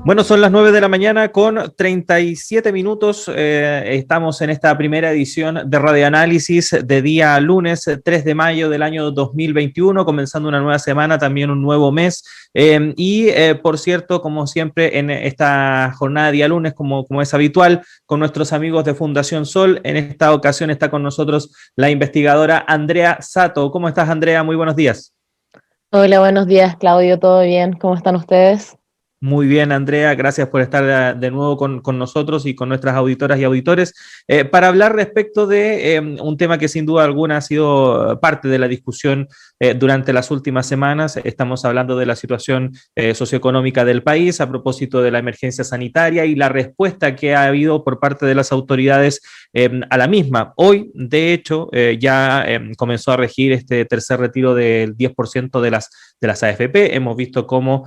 Bueno, son las 9 de la mañana con 37 minutos. Estamos en esta primera edición de Radioanálisis de día lunes 3 de mayo del año 2021, comenzando una nueva semana, también un nuevo mes. Por cierto, como siempre, en esta jornada de día lunes, como es habitual, con nuestros amigos de Fundación Sol, en esta ocasión está con nosotros la investigadora Andrea Sato. ¿Cómo estás, Andrea? Muy buenos días. Hola, buenos días, Claudio, ¿todo bien? ¿Cómo están ustedes? Muy bien, Andrea, gracias por estar de nuevo con nosotros y con nuestras auditoras y auditores para hablar respecto de un tema que sin duda alguna ha sido parte de la discusión durante las últimas semanas. Estamos hablando de la situación socioeconómica del país a propósito de la emergencia sanitaria y la respuesta que ha habido por parte de las autoridades a la misma. Hoy, de hecho, ya comenzó a regir este tercer retiro del 10% de las AFP. Hemos visto cómo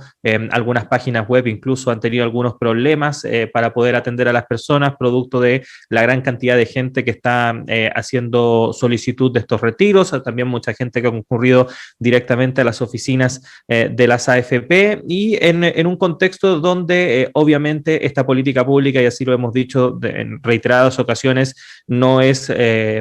algunas páginas web incluso han tenido algunos problemas para poder atender a las personas, producto de la gran cantidad de gente que está haciendo solicitud de estos retiros, también mucha gente que ha concurrido directamente a las oficinas de las AFP y en un contexto donde obviamente esta política pública, y así lo hemos dicho en reiteradas ocasiones, no es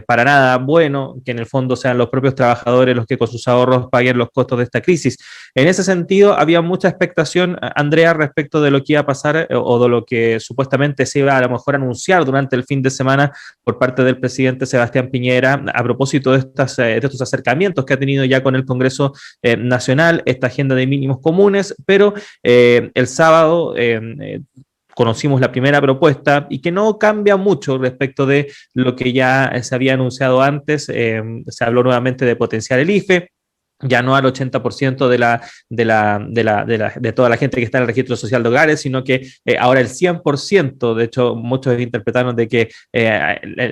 para nada bueno que en el fondo sean los propios trabajadores los que con sus ahorros paguen los costos de esta crisis. En ese sentido, había mucha expectación, Andrea, respecto de lo que iba a pasar o de lo que supuestamente se iba a lo mejor a anunciar durante el fin de semana por parte del presidente Sebastián Piñera a propósito de estos acercamientos que ha tenido ya con el Congreso Nacional, esta agenda de mínimos comunes, pero el sábado conocimos la primera propuesta y que no cambia mucho respecto de lo que ya se había anunciado antes. Se habló nuevamente de potenciar el IFE, ya no al 80% de toda la gente que está en el registro social de hogares, sino que ahora el 100%. De hecho, muchos interpretaron de que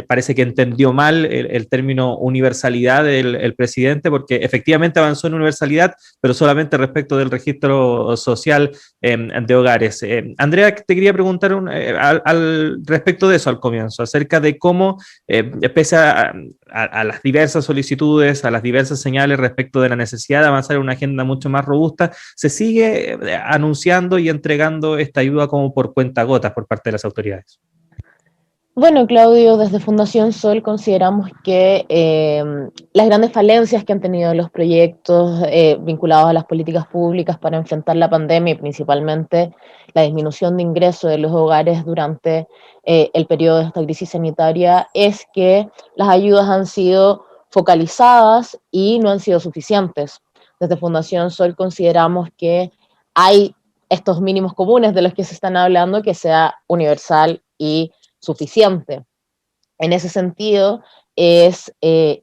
parece que entendió mal el término universalidad del presidente, porque efectivamente avanzó en universalidad, pero solamente respecto del registro social de hogares. Andrea, te quería preguntar al respecto de eso al comienzo, acerca de cómo, pese a las diversas solicitudes, a las diversas señales respecto de la necesidad de avanzar en una agenda mucho más robusta, se sigue anunciando y entregando esta ayuda como por cuentagotas por parte de las autoridades. Bueno, Claudio, desde Fundación Sol consideramos que las grandes falencias que han tenido los proyectos vinculados a las políticas públicas para enfrentar la pandemia y principalmente la disminución de ingresos de los hogares durante el periodo de esta crisis sanitaria es que las ayudas han sido focalizadas y no han sido suficientes. Desde Fundación Sol consideramos que hay estos mínimos comunes de los que se están hablando, que sea universal y suficiente. En ese sentido, es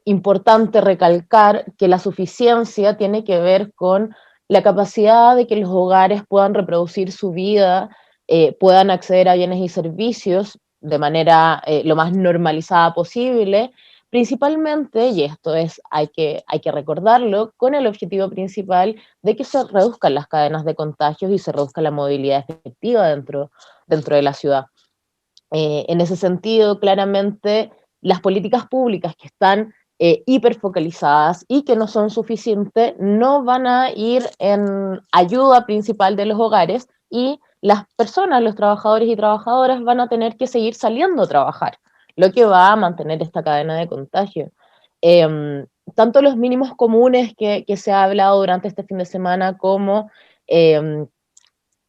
importante recalcar que la suficiencia tiene que ver con la capacidad de que los hogares puedan reproducir su vida, puedan acceder a bienes y servicios de manera lo más normalizada posible, principalmente, y esto es, hay que recordarlo, con el objetivo principal de que se reduzcan las cadenas de contagios y se reduzca la movilidad efectiva dentro de la ciudad. En ese sentido, claramente, las políticas públicas que están hiperfocalizadas y que no son suficientes no van a ir en ayuda principal de los hogares y las personas, los trabajadores y trabajadoras van a tener que seguir saliendo a trabajar, lo que va a mantener esta cadena de contagio. Tanto los mínimos comunes que se ha hablado durante este fin de semana como eh,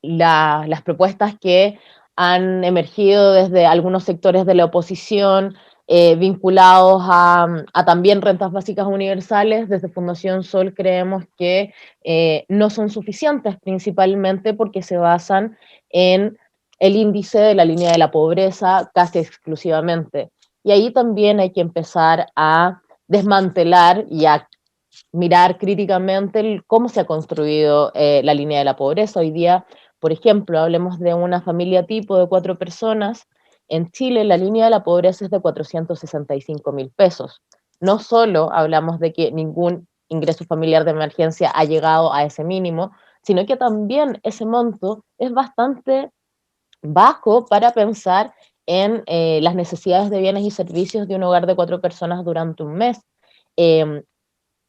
las propuestas que han emergido desde algunos sectores de la oposición vinculados a también rentas básicas universales. Desde Fundación Sol creemos que no son suficientes, principalmente porque se basan en el índice de la línea de la pobreza casi exclusivamente. Y ahí también hay que empezar a desmantelar y a mirar críticamente cómo se ha construido la línea de la pobreza. Hoy día, por ejemplo, hablemos de una familia tipo de 4 personas. En Chile la línea de la pobreza es de 465.000 pesos. No solo hablamos de que ningún ingreso familiar de emergencia ha llegado a ese mínimo, sino que también ese monto es bastante bajo para pensar en las necesidades de bienes y servicios de un hogar de 4 personas durante un mes. Eh,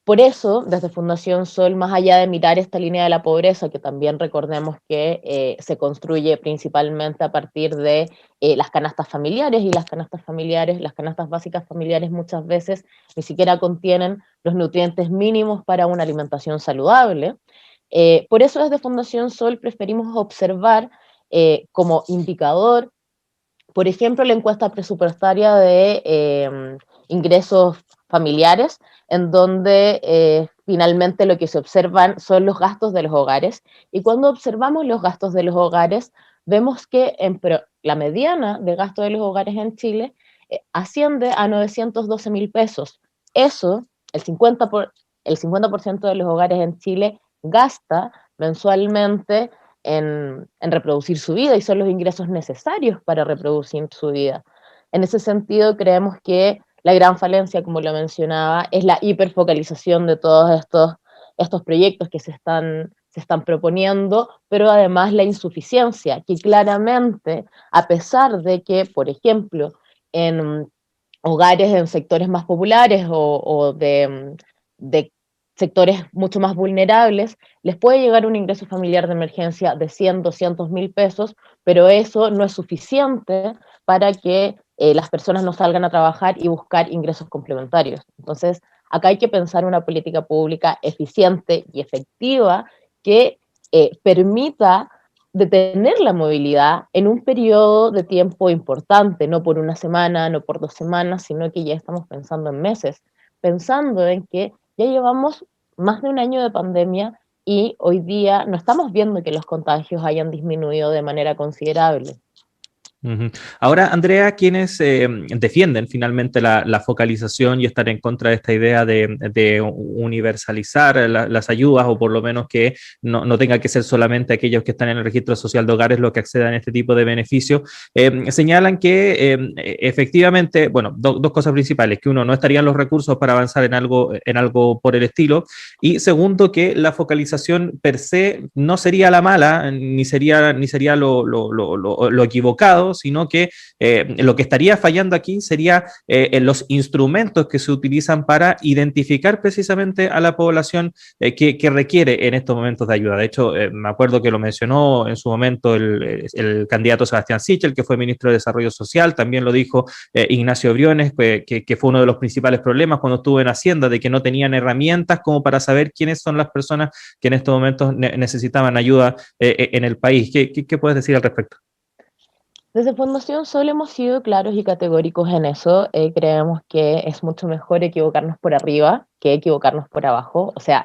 Por eso, desde Fundación Sol, más allá de mirar esta línea de la pobreza, que también recordemos que se construye principalmente a partir de las canastas familiares, y las canastas familiares, las canastas básicas familiares muchas veces ni siquiera contienen los nutrientes mínimos para una alimentación saludable. Por eso desde Fundación Sol preferimos observar como indicador, por ejemplo, la encuesta presupuestaria de ingresos familiares, en donde finalmente lo que se observan son los gastos de los hogares. Y cuando observamos los gastos de los hogares, vemos que la mediana de gasto de los hogares en Chile asciende a 912.000 pesos. Eso, el 50% de los hogares en Chile gasta mensualmente en reproducir su vida, y son los ingresos necesarios para reproducir su vida. En ese sentido, creemos que la gran falencia, como lo mencionaba, es la hiperfocalización de todos estos proyectos que se están proponiendo, pero además la insuficiencia, que claramente, a pesar de que, por ejemplo, en hogares en sectores más populares o de sectores mucho más vulnerables, les puede llegar un ingreso familiar de emergencia de 100, 200.000 pesos, pero eso no es suficiente para que las personas no salgan a trabajar y buscar ingresos complementarios. Entonces, acá hay que pensar una política pública eficiente y efectiva que permita detener la movilidad en un periodo de tiempo importante, no por una semana, no por 2 semanas, sino que ya estamos pensando en meses, pensando en que ya llevamos más de un año de pandemia y hoy día no estamos viendo que los contagios hayan disminuido de manera considerable. Ujú. Ahora, Andrea, quienes defienden finalmente la focalización y estar en contra de esta idea de universalizar las ayudas, o por lo menos que no tenga que ser solamente aquellos que están en el registro social de hogares los que accedan a este tipo de beneficios, señalan que efectivamente, bueno, dos cosas principales: que uno, no estarían los recursos para avanzar en algo por el estilo, y segundo, que la focalización per se no sería la mala, ni sería lo equivocado, sino que lo que estaría fallando aquí sería en los instrumentos que se utilizan para identificar precisamente a la población que requiere en estos momentos de ayuda. De hecho, me acuerdo que lo mencionó en su momento el candidato Sebastián Sichel, que fue ministro de Desarrollo Social. También lo dijo Ignacio Briones, que fue uno de los principales problemas cuando estuvo en Hacienda, de que no tenían herramientas como para saber quiénes son las personas que en estos momentos necesitaban ayuda en el país. ¿Qué puedes decir al respecto? Desde Fundación Sol hemos sido claros y categóricos en eso. Creemos que es mucho mejor equivocarnos por arriba que equivocarnos por abajo. O sea,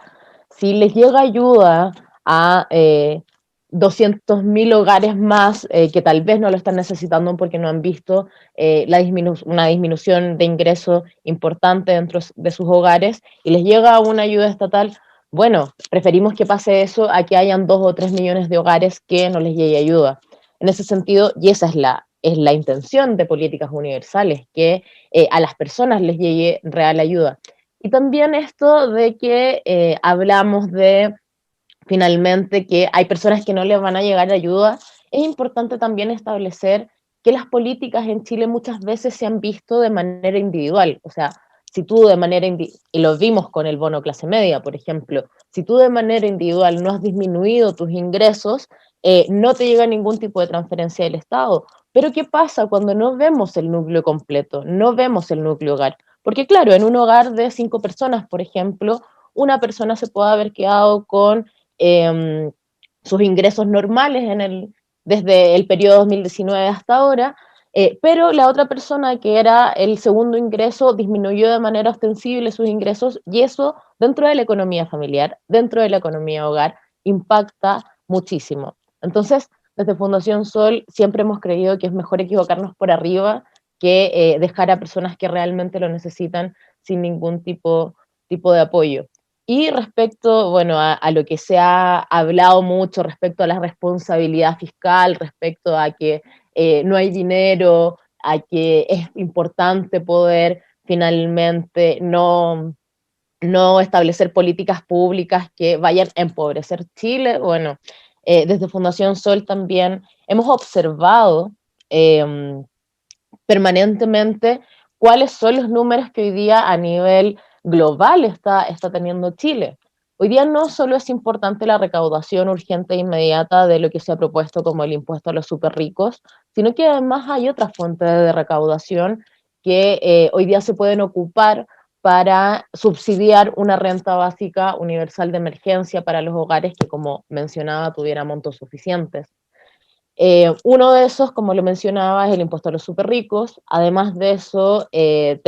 si les llega ayuda a 200.000 hogares más que tal vez no lo están necesitando porque no han visto una disminución de ingreso importante dentro de sus hogares, y les llega una ayuda estatal, bueno, preferimos que pase eso a que hayan 2 o 3 millones de hogares que no les llegue ayuda. En ese sentido, y esa es la intención de políticas universales, que a las personas les llegue real ayuda. Y también esto de que hablamos de finalmente que hay personas que no les van a llegar ayuda, es importante también establecer que las políticas en Chile muchas veces se han visto de manera individual. O sea, si tú de manera y lo vimos con el bono clase media, por ejemplo, si tú de manera individual no has disminuido tus ingresos, no te llega ningún tipo de transferencia del Estado. Pero ¿qué pasa cuando no vemos el núcleo completo, no vemos el núcleo hogar? Porque claro, en un hogar de 5 personas, por ejemplo, una persona se puede haber quedado con eh, sus ingresos normales desde el periodo 2019 hasta ahora, pero la otra persona, que era el segundo ingreso, disminuyó de manera ostensible sus ingresos, y eso dentro de la economía familiar, dentro de la economía hogar, impacta muchísimo. Entonces, desde Fundación Sol siempre hemos creído que es mejor equivocarnos por arriba que dejar a personas que realmente lo necesitan sin ningún tipo de apoyo. Y respecto, bueno, a lo que se ha hablado mucho respecto a la responsabilidad fiscal, respecto a que no hay dinero, a que es importante poder finalmente no establecer políticas públicas que vayan a empobrecer Chile. Bueno, desde Fundación Sol también hemos observado permanentemente cuáles son los números que hoy día a nivel global está teniendo Chile. Hoy día no solo es importante la recaudación urgente e inmediata de lo que se ha propuesto como el impuesto a los súper ricos, sino que además hay otras fuentes de recaudación que hoy día se pueden ocupar para subsidiar una renta básica universal de emergencia para los hogares que, como mencionaba, tuviera montos suficientes. Uno de esos, como lo mencionaba, es el impuesto a los súper ricos. Además de eso, se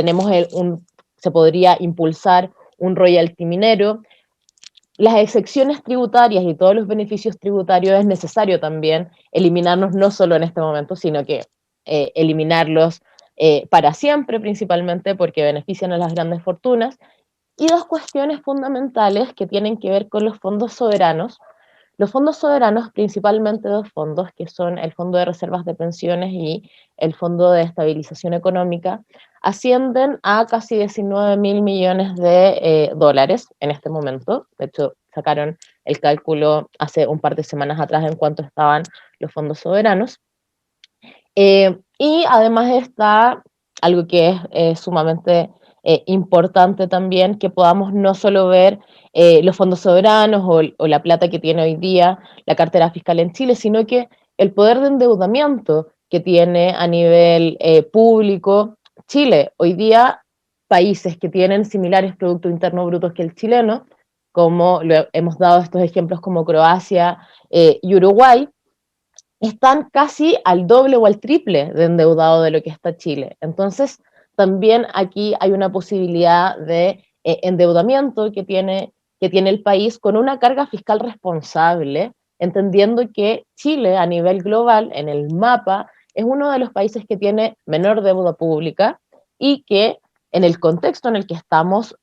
podría impulsar un royalty minero. Las excepciones tributarias y todos los beneficios tributarios es necesario también eliminarlos, no solo en este momento, sino que eliminarlos para siempre, principalmente porque benefician a las grandes fortunas. Y dos cuestiones fundamentales que tienen que ver con los fondos soberanos. Los fondos soberanos, principalmente dos fondos, que son el Fondo de Reservas de Pensiones y el Fondo de Estabilización Económica, ascienden a casi 19.000 millones de dólares en este momento. De hecho, sacaron el cálculo hace un par de semanas atrás en cuánto estaban los fondos soberanos. Y además está algo que es sumamente importante también, que podamos no solo ver los fondos soberanos o la plata que tiene hoy día la cartera fiscal en Chile, sino que el poder de endeudamiento que tiene a nivel público Chile. Hoy día, países que tienen similares Productos Internos Brutos que el chileno, como hemos dado estos ejemplos como Croacia y Uruguay, están casi al doble o al triple de endeudado de lo que está Chile. Entonces, también aquí hay una posibilidad de endeudamiento que tiene el país con una carga fiscal responsable, entendiendo que Chile a nivel global, en el mapa, es uno de los países que tiene menor deuda pública y que en el contexto en el que estamos,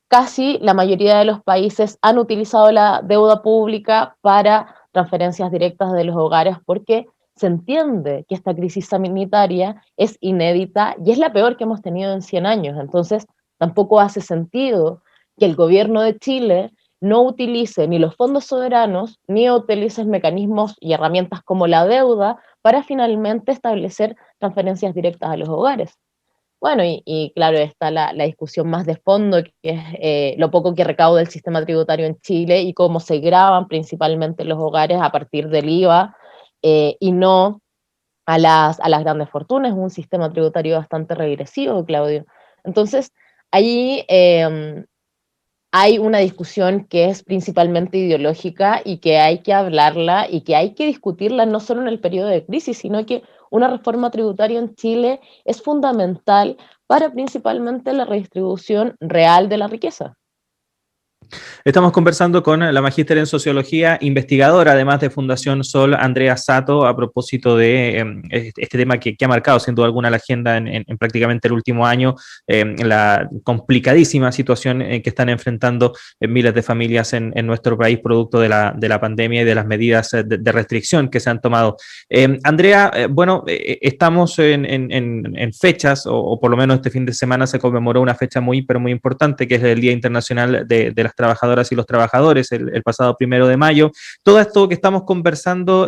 casi la mayoría de los países han utilizado la deuda pública para transferencias directas de los hogares porque se entiende que esta crisis sanitaria es inédita y es la peor que hemos tenido en 100 años. Entonces, tampoco hace sentido que el gobierno de Chile no utilice ni los fondos soberanos ni utilice mecanismos y herramientas como la deuda para finalmente establecer transferencias directas a los hogares. Bueno, y claro, está la discusión más de fondo, que es lo poco que recauda el sistema tributario en Chile y cómo se graban principalmente los hogares a partir del IVA y no a las grandes fortunas. Es un sistema tributario bastante regresivo, Claudio. Entonces, ahí hay una discusión que es principalmente ideológica y que hay que hablarla y que hay que discutirla no solo en el periodo de crisis, sino que una reforma tributaria en Chile es fundamental para principalmente la redistribución real de la riqueza. Estamos conversando con la magíster en sociología, investigadora además de Fundación Sol, Andrea Sato, a propósito de este tema que ha marcado sin duda alguna la agenda en prácticamente el último año, la complicadísima situación que están enfrentando miles de familias en nuestro país producto de la pandemia y de las medidas de restricción que se han tomado. Andrea, bueno, estamos en fechas, o por lo menos este fin de semana se conmemoró una fecha muy, pero muy importante, que es el Día Internacional de las Trabajadoras y los Trabajadores, el pasado 1 de mayo. Todo esto que estamos conversando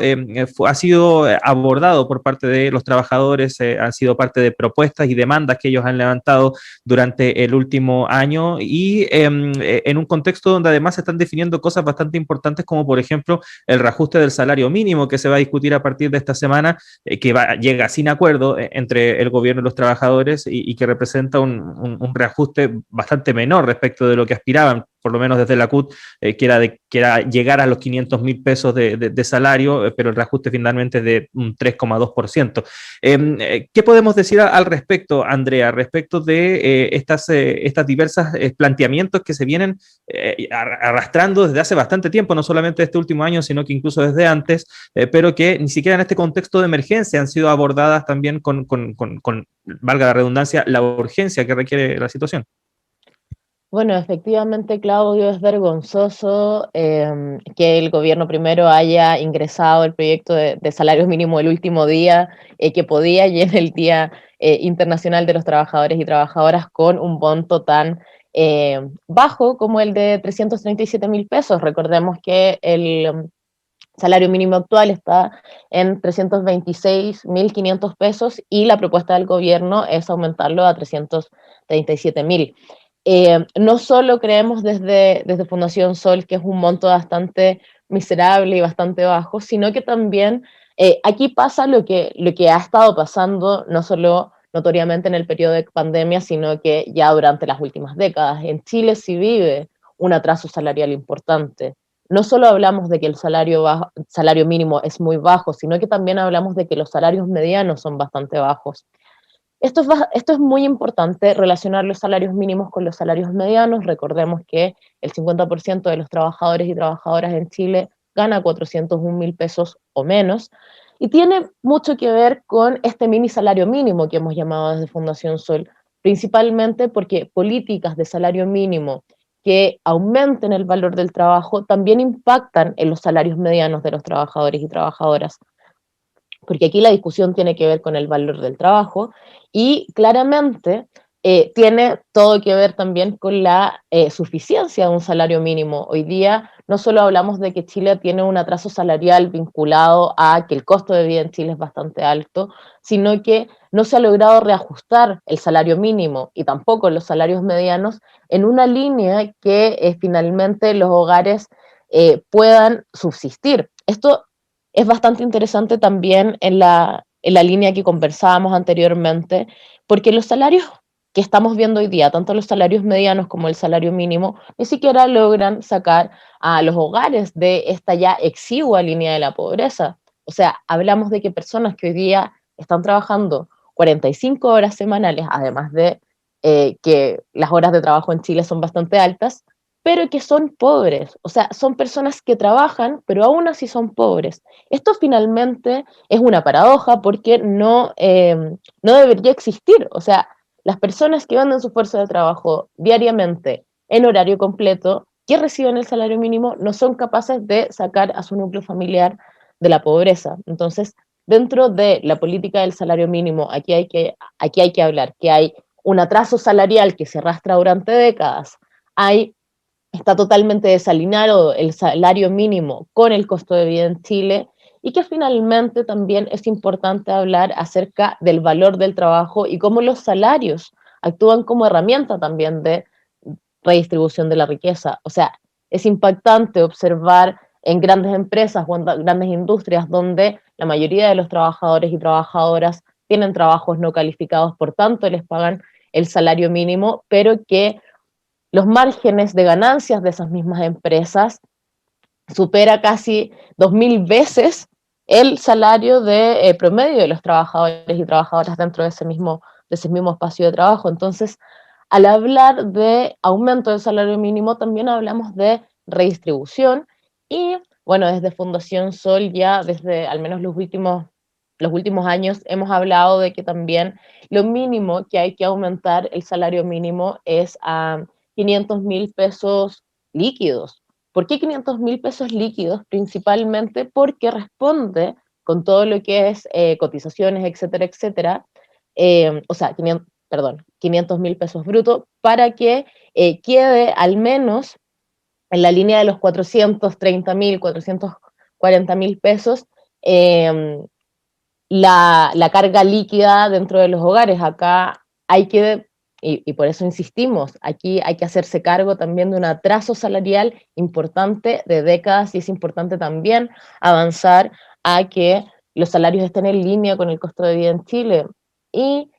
ha sido abordado por parte de los trabajadores, han sido parte de propuestas y demandas que ellos han levantado durante el último año y en un contexto donde además se están definiendo cosas bastante importantes como por ejemplo el reajuste del salario mínimo que se va a discutir a partir de esta semana, llega sin acuerdo entre el gobierno y los trabajadores y que representa un reajuste bastante menor respecto de lo que aspiraban, por lo menos desde la CUT, que era llegar a los 500.000 pesos de salario, pero el reajuste finalmente es de un 3,2%. ¿Qué podemos decir al respecto, Andrea, respecto de estas diversas planteamientos que se vienen arrastrando desde hace bastante tiempo, no solamente este último año, sino que incluso desde antes, pero que ni siquiera en este contexto de emergencia han sido abordadas también con valga la redundancia, la urgencia que requiere la situación? Bueno, efectivamente, Claudio, es vergonzoso que el gobierno primero haya ingresado el proyecto de salario mínimo el último día que podía y en el Día Internacional de los Trabajadores y Trabajadoras con un monto tan bajo como el de 337.000 pesos. Recordemos que el salario mínimo actual está en 326.500 pesos y la propuesta del gobierno es aumentarlo a 337.000. No solo creemos desde Fundación Sol que es un monto bastante miserable y bastante bajo, sino que también aquí pasa lo que ha estado pasando, no solo notoriamente en el periodo de pandemia, sino que ya durante las últimas décadas. En Chile sí vive un atraso salarial importante. No solo hablamos de que el salario mínimo es muy bajo, sino que también hablamos de que los salarios medianos son bastante bajos. Esto es muy importante, relacionar los salarios mínimos con los salarios medianos. Recordemos que el 50% de los trabajadores y trabajadoras en Chile gana 401.000 pesos o menos, y tiene mucho que ver con este mini salario mínimo que hemos llamado desde Fundación Sol, principalmente porque políticas de salario mínimo que aumenten el valor del trabajo también impactan en los salarios medianos de los trabajadores y trabajadoras, porque aquí la discusión tiene que ver con el valor del trabajo y claramente tiene todo que ver también con la suficiencia de un salario mínimo. Hoy día no solo hablamos de que Chile tiene un atraso salarial vinculado a que el costo de vida en Chile es bastante alto, sino que no se ha logrado reajustar el salario mínimo y tampoco los salarios medianos en una línea que finalmente los hogares puedan subsistir. Esto es bastante interesante también en la línea que conversábamos anteriormente, porque los salarios que estamos viendo hoy día, tanto los salarios medianos como el salario mínimo, ni siquiera logran sacar a los hogares de esta ya exigua línea de la pobreza. O sea, hablamos de que personas que hoy día están trabajando 45 horas semanales, además de que las horas de trabajo en Chile son bastante altas, pero que son pobres. O sea, son personas que trabajan, pero aún así son pobres. Esto finalmente es una paradoja porque no debería existir. O sea, las personas que venden su fuerza de trabajo diariamente en horario completo, que reciben el salario mínimo, no son capaces de sacar a su núcleo familiar de la pobreza. Entonces, dentro de la política del salario mínimo, aquí hay que hablar que hay un atraso salarial que se arrastra durante décadas, está totalmente desalineado el salario mínimo con el costo de vida en Chile, y que finalmente también es importante hablar acerca del valor del trabajo y cómo los salarios actúan como herramienta también de redistribución de la riqueza. O sea, es impactante observar en grandes empresas o en grandes industrias donde la mayoría de los trabajadores y trabajadoras tienen trabajos no calificados, por tanto les pagan el salario mínimo, pero que los márgenes de ganancias de esas mismas empresas supera casi 2.000 veces el salario de promedio de los trabajadores y trabajadoras dentro de ese mismo espacio de trabajo. Entonces, al hablar de aumento del salario mínimo, también hablamos de redistribución y, bueno, desde Fundación Sol ya desde al menos los últimos años hemos hablado de que también lo mínimo que hay que aumentar el salario mínimo es a 500.000 pesos líquidos. ¿Por qué 500.000 pesos líquidos? Principalmente porque responde con todo lo que es cotizaciones, etcétera, etcétera, o sea, 500.000 pesos brutos, para que quede al menos en la línea de los 430.000, 440.000 pesos la carga líquida dentro de los hogares. Acá hay que, y por eso insistimos, aquí hay que hacerse cargo también de un atraso salarial importante de décadas, y es importante también avanzar a que los salarios estén en línea con el costo de vida en Chile. Y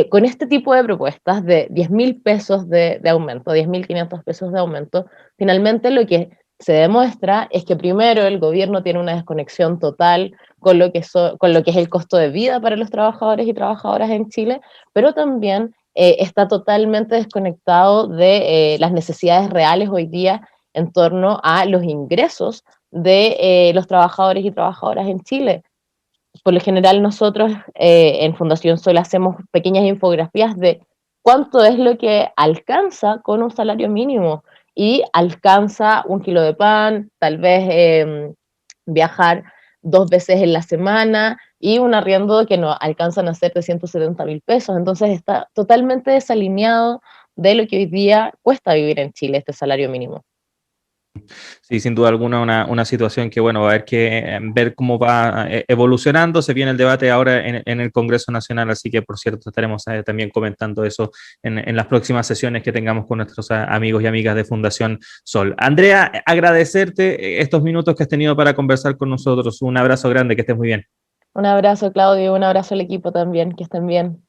con este tipo de propuestas de 10.000 pesos de aumento, 10.500 pesos de aumento, finalmente lo que se demuestra es que primero el gobierno tiene una desconexión total con lo que es el costo de vida para los trabajadores y trabajadoras en Chile, pero también está totalmente desconectado de las necesidades reales hoy día en torno a los ingresos de los trabajadores y trabajadoras en Chile. Por lo general nosotros en Fundación Sol hacemos pequeñas infografías de cuánto es lo que alcanza con un salario mínimo, y alcanza un kilo de pan, tal vez viajar 2 veces en la semana y un arriendo que no alcanzan a ser de 170.000 pesos. Entonces está totalmente desalineado de lo que hoy día cuesta vivir en Chile, este salario mínimo. Sí, sin duda alguna una situación que, bueno, va a haber que ver cómo va evolucionando. Se viene el debate ahora en el Congreso Nacional, así que, por cierto, estaremos también comentando eso en las próximas sesiones que tengamos con nuestros amigos y amigas de Fundación Sol. Andrea, agradecerte estos minutos que has tenido para conversar con nosotros. Un abrazo grande, que estés muy bien. Un abrazo, Claudio, un abrazo al equipo también, que estén bien.